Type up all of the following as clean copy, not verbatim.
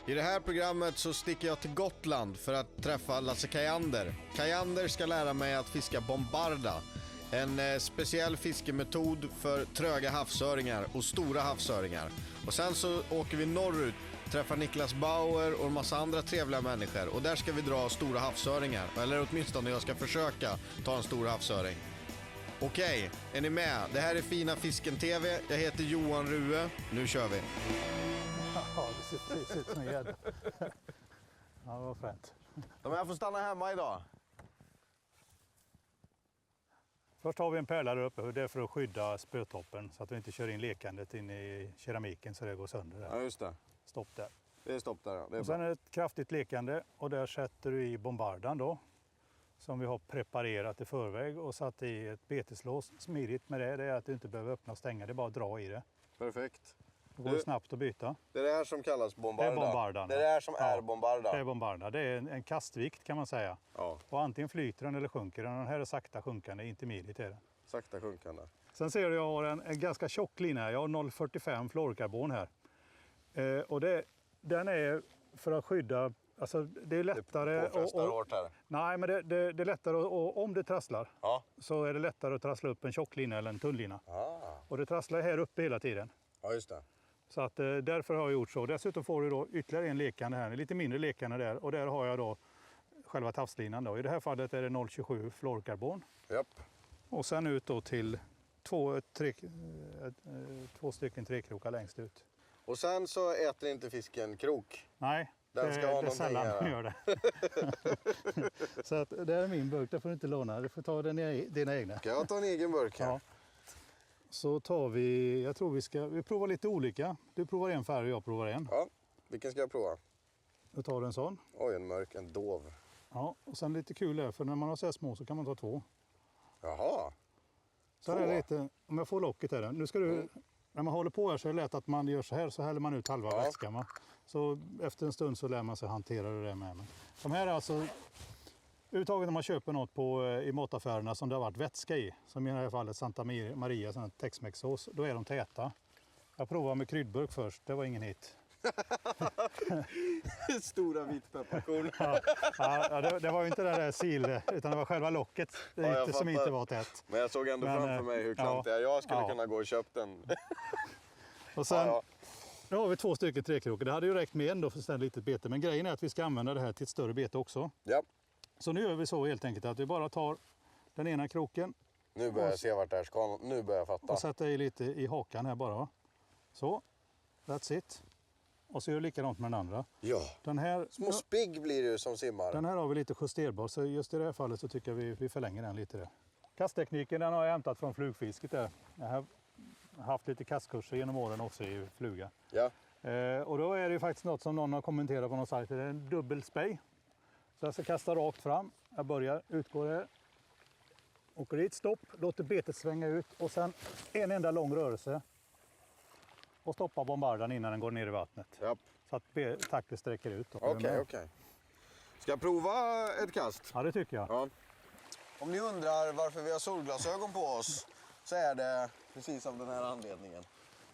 I det här programmet så sticker jag till Gotland för att träffa Lasse Kajander. Kajander ska lära mig att fiska bombarda. En speciell fiskemetod för tröga havsöringar och stora havsöringar. Och sen så åker vi norrut, träffar Niklas Bauer och en massa andra trevliga människor. Och där ska vi dra stora havsöringar. Eller åtminstone jag ska försöka ta en stor havsöring. Okej, är ni med? Det här är Fina Fisken TV. Jag heter Johan Rue. Nu kör vi. Ja, det ser precis ut som en gädda. Ja, vad fränt. De här får stanna hemma idag. Först har vi en pärla där uppe. Det är för att skydda spötoppen så att vi inte kör in lekandet in i keramiken så det går sönder där. Ja, just det. Stopp där. Det är stopp där, ja. Det är och sen är det ett kraftigt lekande och där sätter du i bombardan då. Som vi har preparerat i förväg och satt i ett beteslås. Smidigt med det är att du inte behöver öppna och stänga, det är bara att dra i det. Perfekt. Det går snabbt att byta. Det är det här som kallas bombarda. Det är bombardan. Det är det här som är bombarda. Det är bombarda. Det är en kastvikt kan man säga. Ja. Och antingen flyter den eller sjunker den. Den här är sakta sjunkande, inte midigt är det. Sakta sjunkande. Sen ser du jag har en ganska tjock lina här. Jag har 0,45 fluorkarbon här. Och den är för att skydda. Alltså det är lättare. Det påfrestar hårt här. Nej, men det är lättare om det trasslar. Ja. Så är det lättare att trassla upp en tjock lina eller en tunn lina. Ah. Och det trasslar här uppe hela tiden. Ja, just det. Så att därför har jag gjort så. Dessutom får du då ytterligare en lekande här, en lite mindre lekande där. Och där har jag då själva tafslinan då. I det här fallet är det 0,27 fluorkarbon. Japp. Och sen ut då till två stycken trekrokar längst ut. Och sen så äter inte fisken krok. Nej, Den ska ha det är någonting sällan här. den gör det. Så att det är min burk, det får du inte låna. Du får ta dina egna. Ska jag ta en egen burk här? Ja. Så tar vi, jag tror vi provar lite olika. Du provar en färg och jag provar en. Ja, vilken ska jag prova? Då tar du en sån. Oj, en mörk, en dov. Ja, och sen lite kul är för när man har så här små så kan man ta två. Jaha. Så här är det lite, om jag får locket här. Nu ska du, när man håller på här så är det lätt att man gör så här så häller man ut halva vätskan. Va? Så efter en stund så lär man sig hantera det där med. De här är alltså, överhuvudtaget när man köper något i mataffärerna som det har varit vätska i, som i det här fallet Santa Maria, sån Tex-Mex-sås, då är de täta. Jag provade med kryddburk först, det var ingen hit. Stora vitpepparkorn. Det var ju inte det där sil, utan det var själva locket som inte var tätt. Men jag såg ändå framför mig hur klantiga jag skulle kunna gå och köpa den. Och sen, nu har vi 2 stycken trekrokar. Det hade ju räckt med en då för ett litet bete. Men grejen är att vi ska använda det här till ett större bete också. Ja. Så nu gör vi så helt enkelt att vi bara tar den ena kroken. Nu börjar jag se vart det här ska. Nu börjar jag fatta. Och sätter i lite i hakan här bara. Så, that's it. Och så gör vi likadant med den andra. Ja, den här, små spigg blir det som simmar. Den här har vi lite justerbar, så just i det här fallet så tycker jag vi förlänger den lite där. Kasttekniken den har jag hämtat från flugfisket där. Jag har haft lite kastkurser genom åren också i fluga. Ja. Och då är det faktiskt något som någon har kommenterat på någon sajt. Det är en dubbel spej. Så jag ska kasta rakt fram. Jag börjar, utgår där. Åker dit, stopp, låter betet svänga ut och sen en enda lång rörelse. Och stoppa bombardan innan den går ner i vattnet. Japp. Så att takten sträcker ut. Okej. Ska jag prova ett kast? Ja, det tycker jag. Ja. Om ni undrar varför vi har solglasögon på oss så är det precis av den här anledningen.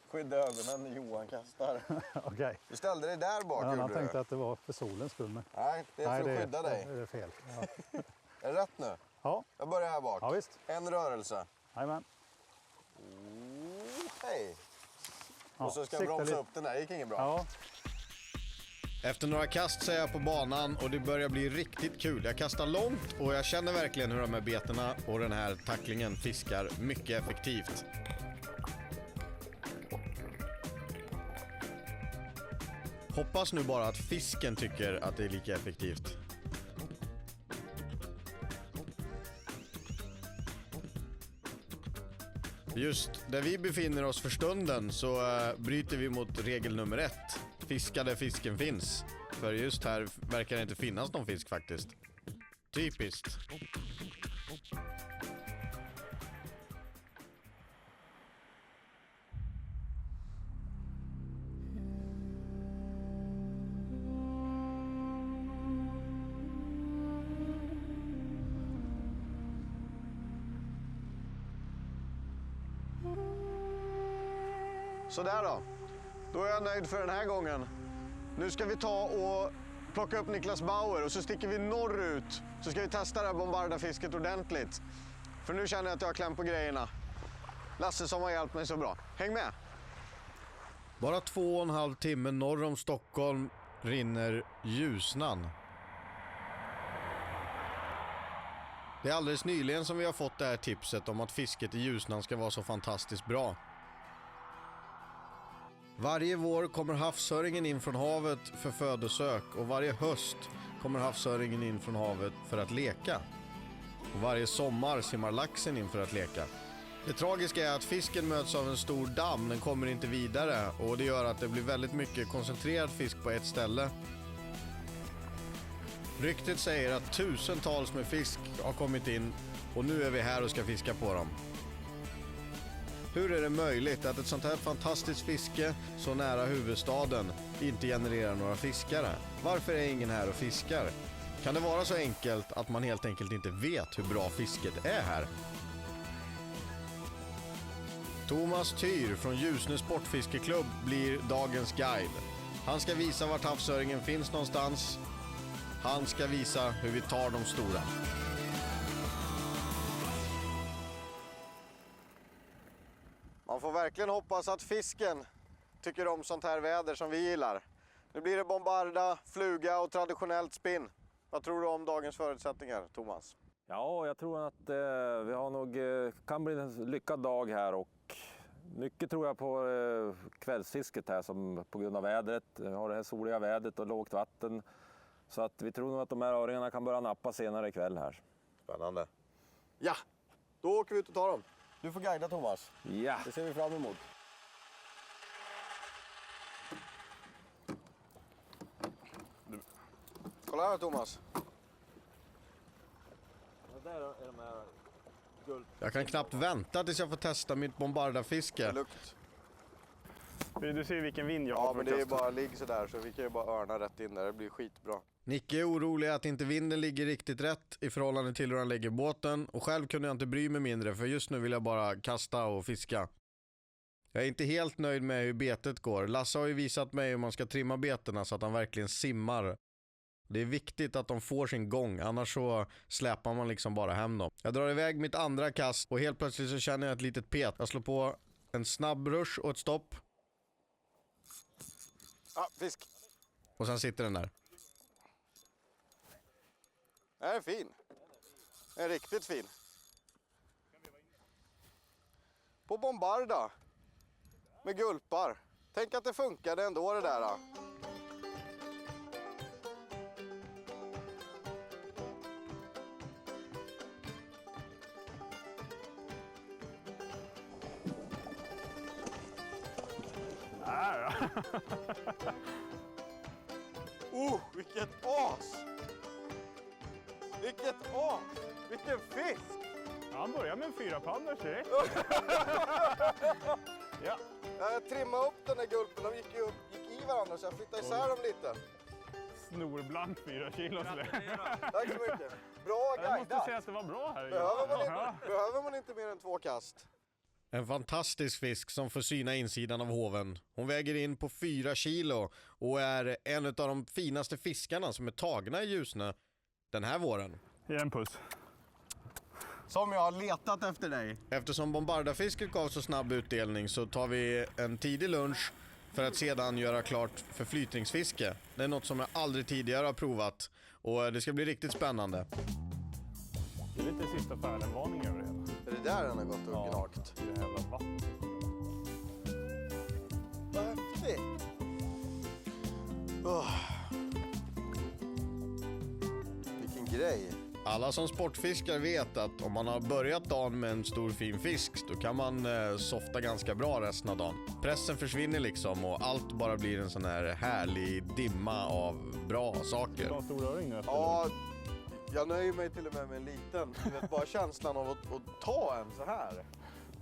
Skydda ögonen när Johan kastar. Okej. Du ställde dig där bak. Men han tänkte att det var för solens skull. Men... Nej, det är för att skydda dig. Det är fel. Ja. Är det rätt nu? Ja. Jag börjar här bak. Ja, visst. En rörelse. Jajamän. Hej. Ja, och så ska jag bromsa upp den där. Det gick inget bra. Ja. Efter några kast så är jag på banan och det börjar bli riktigt kul. Jag kastar långt och jag känner verkligen hur de här betena och den här tacklingen fiskar mycket effektivt. Hoppas nu bara att fisken tycker att det är lika effektivt. Just där vi befinner oss för stunden så bryter vi mot regel nummer 1. Fiska där fisken finns. För just här verkar det inte finnas någon fisk faktiskt. Typiskt. Så där då. Då är jag nöjd för den här gången. Nu ska vi ta och plocka upp Niklas Bauer och så sticker vi norrut. Så ska vi testa det här bombardafisket ordentligt. För nu känner jag att jag har kläm på grejerna. Lasse som har hjälpt mig så bra. Häng med! Bara 2,5 timme norr om Stockholm rinner Ljusnan. Det är alldeles nyligen som vi har fått det här tipset om att fisket i Ljusnan ska vara så fantastiskt bra. Varje vår kommer havsöringen in från havet för födosök och varje höst kommer havsöringen in från havet för att leka. Och varje sommar simmar laxen in för att leka. Det tragiska är att fisken möts av en stor damm, den kommer inte vidare och det gör att det blir väldigt mycket koncentrerad fisk på ett ställe. Ryktet säger att tusentals med fisk har kommit in och nu är vi här och ska fiska på dem. Hur är det möjligt att ett sånt här fantastiskt fiske så nära huvudstaden inte genererar några fiskare? Varför är ingen här och fiskar? Kan det vara så enkelt att man helt enkelt inte vet hur bra fisket är här? Thomas Tyr från Ljusne Sportfiskeklubb blir dagens guide. Han ska visa vart havsöringen finns någonstans. Han ska visa hur vi tar de stora. Man får verkligen hoppas att fisken tycker om sånt här väder som vi gillar. Nu blir det bombarda, fluga och traditionellt spinn. Vad tror du om dagens förutsättningar, Thomas? Ja, jag tror att vi har nog, kan bli en lyckad dag här och mycket tror jag på kvällsfisket här som på grund av vädret. Vi har det här soliga vädret och lågt vatten. Så att vi tror nog att de här öringarna kan börja nappa senare ikväll här. Spännande. Ja, då åker vi ut och tar dem. Du får guida, Thomas. Ja. Det ser vi fram emot. Kolla här, Thomas. Där är de här guld. Jag kan knappt vänta tills jag får testa mitt bombardafiske. Lukt. Du ser vilken vind jag har. Ja, men det är bara ligg sådär så vi kan ju bara örna rätt in där. Det blir skitbra. Nicke är orolig att inte vinden ligger riktigt rätt i förhållande till hur han lägger båten. Och själv kunde jag inte bry mig mindre för just nu vill jag bara kasta och fiska. Jag är inte helt nöjd med hur betet går. Lasse har ju visat mig hur man ska trimma betena så att han verkligen simmar. Det är viktigt att de får sin gång, annars så släpar man liksom bara hem dem. Jag drar iväg mitt andra kast och helt plötsligt så känner jag ett litet pet. Jag slår på en snabb rush och ett stopp. Ah, fisk. Och sen sitter den där. Den är fin. Den är riktigt fin. På bombarda. Med gulpar. Tänk att det funkade ändå det där. Vilket as! Vilket as! Vilken fisk! Han börjar med en 4-pannor direkt. Ja. Jag trimmade upp den där gulpen, de gick i varandra så jag flyttade isär dem lite. Snorblank 4 kilo. Tack så mycket. Bra Jag måste guidat. säga att det var bra här. Behöver man inte mer än 2 kast. En fantastisk fisk som får syna insidan av hoven. Hon väger in på 4 kilo och är en av de finaste fiskarna som är tagna i Ljusne den här våren. Ge en puss. Som jag har letat efter dig. Eftersom bombardafisket gav så snabb utdelning så tar vi en tidig lunch för att sedan göra klart för flytningsfiske. Det är något som jag aldrig tidigare har provat och det ska bli riktigt spännande. Det är lite sista färden-varning över det hela. Är det där den har gått och gnagt? Det är det jävla vatten. Vad häftigt! Vilken grej! Alla som sportfiskar vet att om man har börjat dagen med en stor fin fisk då kan man softa ganska bra resten av dagen. Pressen försvinner liksom och allt bara blir en sån här härlig dimma av bra saker. Du har stor öring nu efter Ja, jag nöjer mig till och med en liten. Du vet, bara känslan av att ta en så här.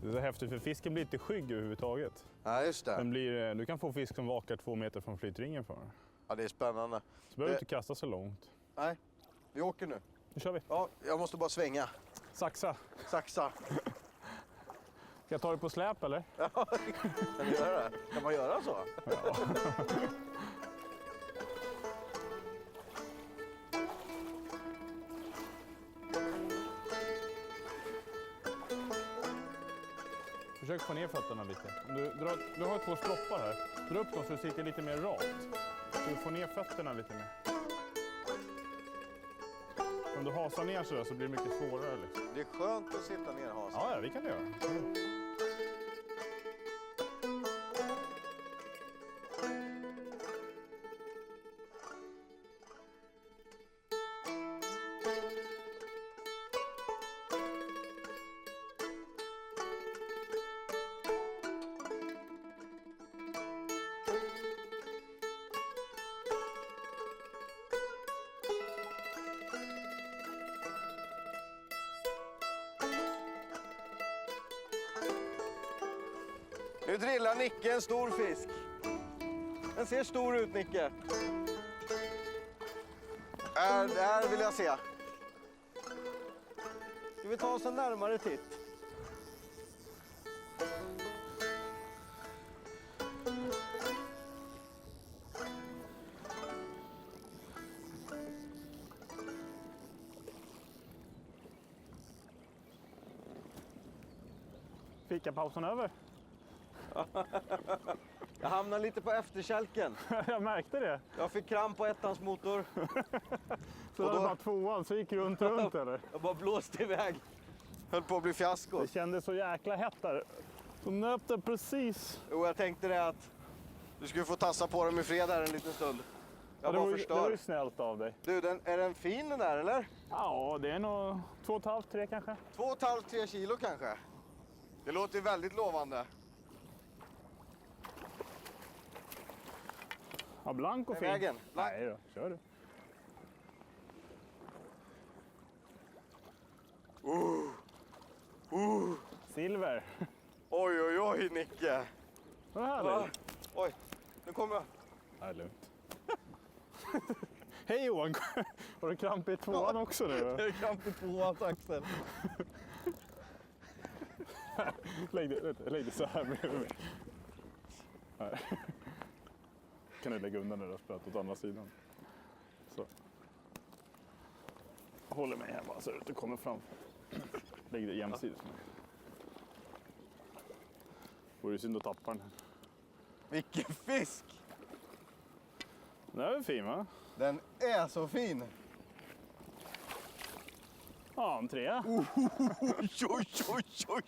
Det är så häftigt för fisken blir inte skygg överhuvudtaget. Nej, just det. Du kan få fisk som vakar 2 meter från flytringen för. Ja, det är spännande. Så behöver du inte kasta så långt. Nej, vi åker nu. Nu kör vi. Ja, jag måste bara svänga. Saxa. Saxa. Ska jag ta det på släp eller? Ja, kan du göra det? Kan man göra så? Ja. Försök få ner fötterna lite. Om du har 2 stroppar här. Dra upp dem så du sitter lite mer rakt. Så du får ner fötterna lite mer. Om du hasar ner så där så blir det mycket svårare. Liksom. Det är skönt att sitta ner, Hans. Ja, vi kan det göra. Nu drillar Nicke en stor fisk. Den ser stor ut, Nicke. Där vill jag se. Ska vi ta oss en närmare titt? Fikapausen över. Jag hamnar lite på efterkälken. Jag märkte det. Jag fick kramp på ettans motor. Så det var bara 2:an, så gick runt eller? Jag bara blåste iväg. Höll på att bli fiasko. Det kändes så jäkla hett där. Så nöp det precis. Jo, jag tänkte det att du skulle få tassa på dem i fred här en liten stund. Jag det bara var förstör. ju snällt av dig. Du, är den fin den där eller? Ja, det är nog 2,5-3 kanske. 2,5-3 kilo kanske. Det låter väldigt lovande. Ja, blank och Är fin. vägen? Blank. Nej då, kör du. Silver. Oj, oj, oj, Nicke. Vad härligt. Oj, nu kommer jag. Det är lugnt. Hej Johan, har du kramp i 2:an också nu? Det är kramp i 2:ans axel. Lägg det så här bredvid mig. Här. Kan du lägga undan det där spöet åt andra sidan. Så. Håller mig här bara så att du kommer fram. Lägg det jämsides med. Vore ju synd att tappa den. Vilken fisk! Den är väl fin va? Den är så fin. Ja, en 3. Oj, oj, oj, oj.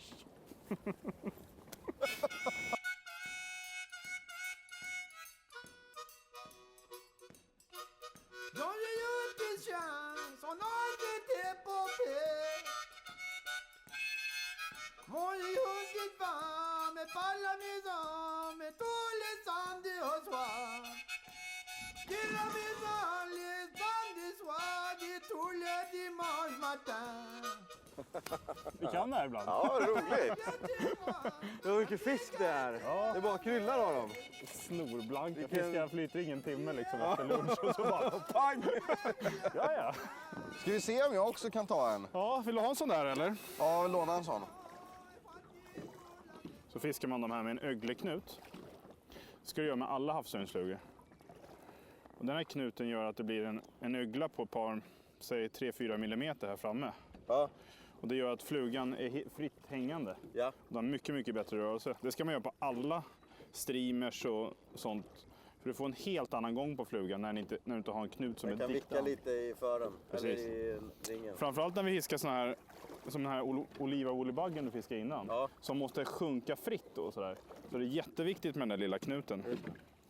Don't you use this chance on all the tip of it. Må i hugget var med palla med som med dåligt som det har svar. Gilla med dåligt som det svar, det tåler det marsmatten. Vi kan det här ibland. Ja, roligt. Det var mycket fisk det är. Ja. Det bara kryllar av dem. Snorblanka fiskar flyter ingen timme liksom efter lunch och så bara... Pang! Ja. Ska vi se om jag också kan ta en? Ja, vill du ha en sån där eller? Ja, jag vill låna en sån. Så fiskar man de här med en ögleknut. Det ska du göra med alla havsörnsflugor. Och den här knuten gör att det blir en ögla på ett par, säg 3-4 millimeter här framme. Ja. Och det gör att flugan är fritt hängande. Ja. Den har mycket bättre rörelse. Det ska man göra på alla streamers och sånt. För du får en helt annan gång på flugan när du inte har en knut som Den är kan diktad. vicka lite i fören. Precis. Eller i ringen. Framförallt när vi fiskar sån här, som den här oliva-olibaggen du fiskade innan. Ja. Som måste sjunka fritt och sådär. Så det är jätteviktigt med den där lilla knuten.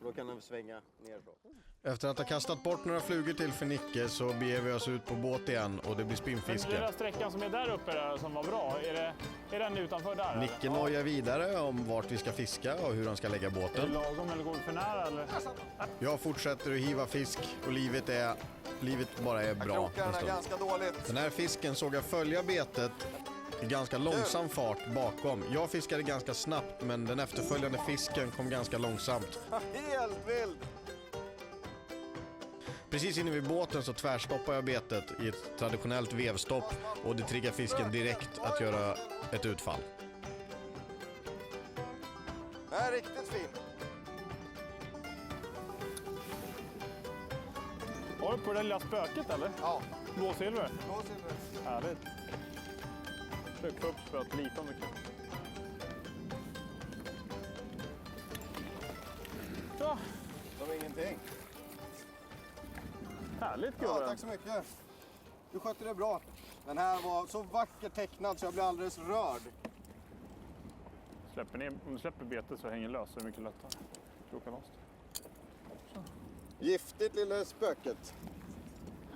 Då kan den svänga nerifrån. Efter att ha kastat bort några flugor till för Nicke så beger vi oss ut på båt igen och det blir Den spinnfiske. lilla sträckan som är där uppe där, som var bra, är den utanför där? eller? Nicke nojar vidare om vart vi ska fiska och hur han ska lägga Är det båten. lagom eller går vi för nära? Eller? Jag fortsätter att hiva fisk och livet bara är bra en Krokarna är stund. ganska dåligt. Den här fisken såg jag följa betet i ganska långsam fart bakom. Jag fiskade ganska snabbt men den efterföljande fisken kom ganska långsamt. Helt vild! Precis inne vid båten så tvärstoppar jag betet i ett traditionellt vevstopp och det triggar fisken direkt att göra ett utfall. Den är riktigt fin. Har du på det lilla spöket eller? Ja, Blåsilver? blåsilver. Härligt. Försök få upp spöet lite om du kan. Ingenting. Härligt Ja, gubben. tack så mycket. Du skötte det bra. Den här var så vackert tecknad så jag blev alldeles rörd. Om du släpper betet så hänger lös så är det mycket lättare. Kroka loss. Giftigt lilla spöket.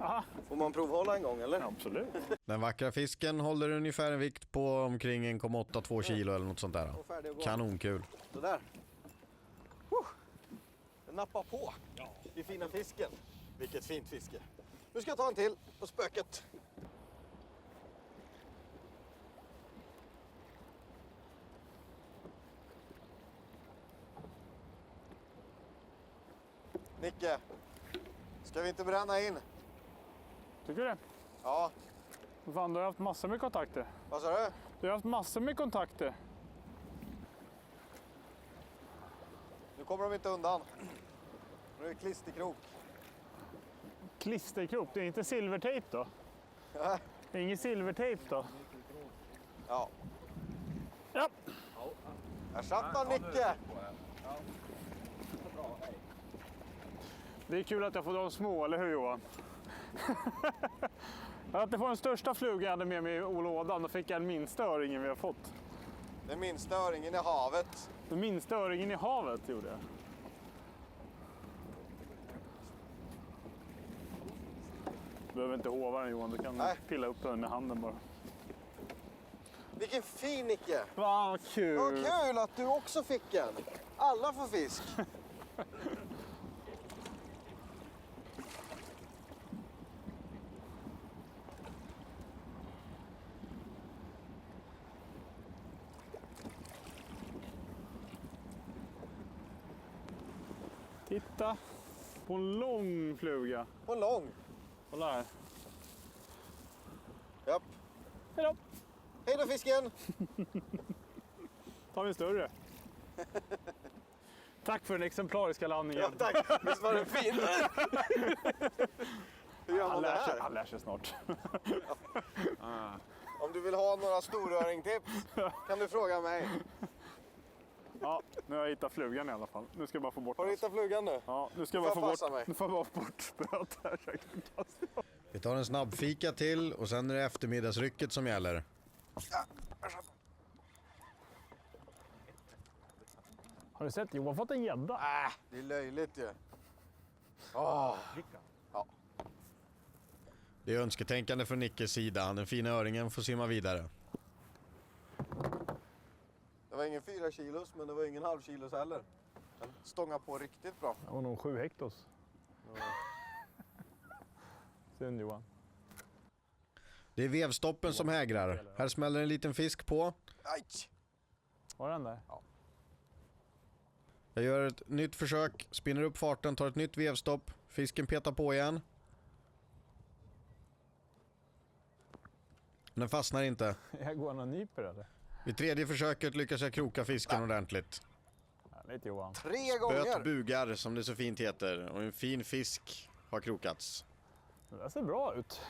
Aha. Får man provhålla en gång eller? Ja, absolut. Den vackra fisken håller ungefär en vikt på omkring 1,8-2 kilo eller något sånt där. Och färdig att gå. Kanonkul. Sådär. Den nappar på i fina fisken. Vilket fint fiske. Nu ska jag ta en till på spöket. Nicke, ska vi inte bränna in? Tycker du det? Ja, Fan, du har haft massor med kontakter. vad sa du? Du har haft massor med kontakter. Nu kommer de inte undan. Nu är det klisterkrok. Klisterkrok, det är inte silvertejp då? Ja. Det är ingen silvertejp då? Ja, Ja. här satt han Nicke. Det är kul att jag får de små, eller hur Johan? Att det var den största flugan jag hade med mig i lådan, då fick jag den minsta öringen vi har fått. Den minsta öringen i havet. Den minsta öringen i havet gjorde jag. Du behöver inte hova den Johan, du kan Nej. pilla upp den med handen bara. Vilken fin Nicke. Vad kul! Vad kul att du också fick en. Alla får fisk. Titta på en lång fluga. Och lång. Kolla här. Japp. Hej då! Hej då fisken. Tar vi en större. Tack för den exemplariska landningen. Ja, tack. Visst var den fin? Hur gör man det här? Han lär sig snart. Om du vill ha några storöringtips kan du fråga mig. Ja, nu har jag hittat flugan i alla fall. Nu ska jag bara få bort Har du den. hittat flugan nu? Ja, nu ska Får jag bara jag få passa bort, mig? nu får jag bara bort spöet här så jag kan kasta. Vi tar en snabbfika till och sen är det eftermiddagsrycket som gäller. Har du sett Johan fått en gädda? Det är löjligt ju. Åh. Det är önsketänkande från Nickes sida. Den fina öringen får simma vidare. Det var ingen 4 kilos men det var ingen halvkilos heller. Den stångar på riktigt bra. Det var nog 7 hektos. Synd Johan. Det är vevstoppen som hägrar. Här smäller en liten fisk på. Aj. Var den där? Jag gör ett nytt försök, spinner upp farten, tar ett nytt vevstopp. Fisken petar på igen. Den fastnar inte. Jag går någon nyper eller? Vid tredje försöket lyckas jag kroka fisken ordentligt. Härligt Johan. 3 Böt gånger. bugar som det så fint heter. Och en fin fisk har krokats. Det där ser bra ut.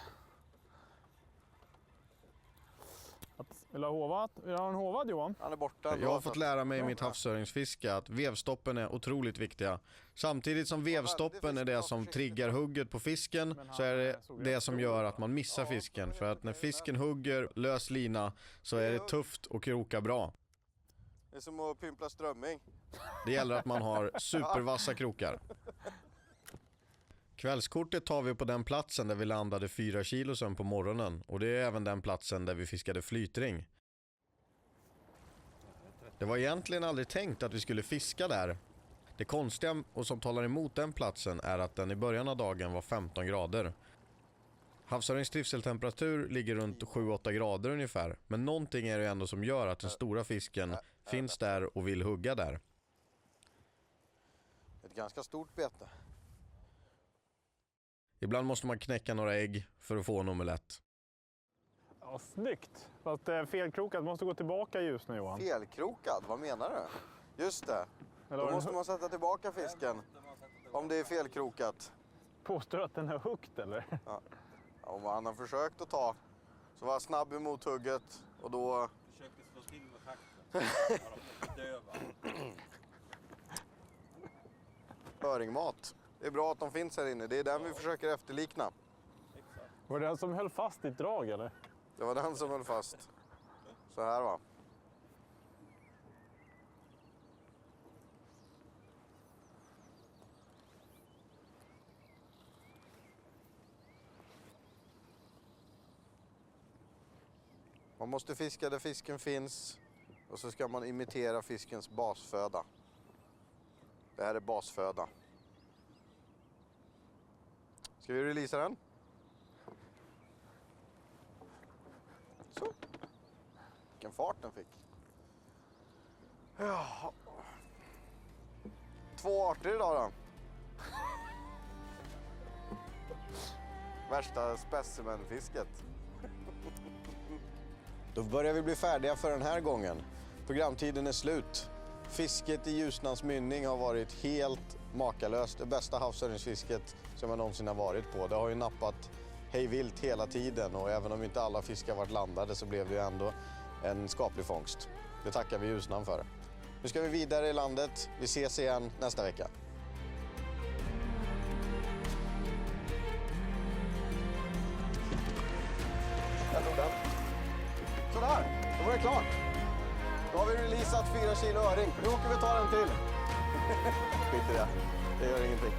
Vill du ha en hovad Johan? Han är borta. Jag har fått lära mig i mitt havsöringsfiske att vevstoppen är otroligt viktiga. Samtidigt som vevstoppen är det som triggar hugget på fisken så är det det som gör att man missar fisken. För att när fisken hugger lös lina så är det tufft att kroka bra. Det är som att pimpla strömming. Det gäller att man har supervassa krokar. Kvällskortet tar vi på den platsen där vi landade 4 kilosen på morgonen. Och det är även den platsen där vi fiskade flytring. Det var egentligen aldrig tänkt att vi skulle fiska där. Det konstiga och som talar emot den platsen är att den i början av dagen var 15 grader. Havsörings trivseltemperatur ligger runt 7-8 grader ungefär. Men någonting är det ändå som gör att den stora fisken finns där och vill hugga där. Ett ganska stort bete. Ibland måste man knäcka några ägg för att få en omelett. Ja, snyggt. Fast felkrokat måste gå tillbaka just nu Johan. Felkrokad, vad menar du? Just det. Eller Då har måste den man sätta tillbaka fisken. Om det är felkrokat. påstår att den är högt eller? Ja, om han har försökt att ta så var snabb emot hugget och då... Försökte slå till med takten. Döva. öringmat. Det är bra att de finns här inne. Det är den vi försöker efterlikna. Var det den som höll fast ditt drag eller? Det var den som höll fast. Så här va. Man måste fiska där fisken finns och så ska man imitera fiskens basföda. Det här är basföda. Ska vi releasa den? Så. Vilken fart den fick. Ja. 2 arter idag då. Värsta specimenfisket. Då börjar vi bli färdiga för den här gången. Programtiden är slut. Fisket i Ljusnans mynning har varit helt makalöst. Det bästa havsöringsfisket som jag någonsin har varit på. Det har ju nappat hej vilt hela tiden och även om inte alla fiskar varit landade så blev det ju ändå en skaplig fångst. Det tackar vi Ljusnan för. Nu ska vi vidare i landet. Vi ses igen nästa vecka. Jag tog den. Sådär, då var det klart. Då har vi releasat 4 kilo öring. Nu åker vi ta den till. Skit i det. Det gör ingenting.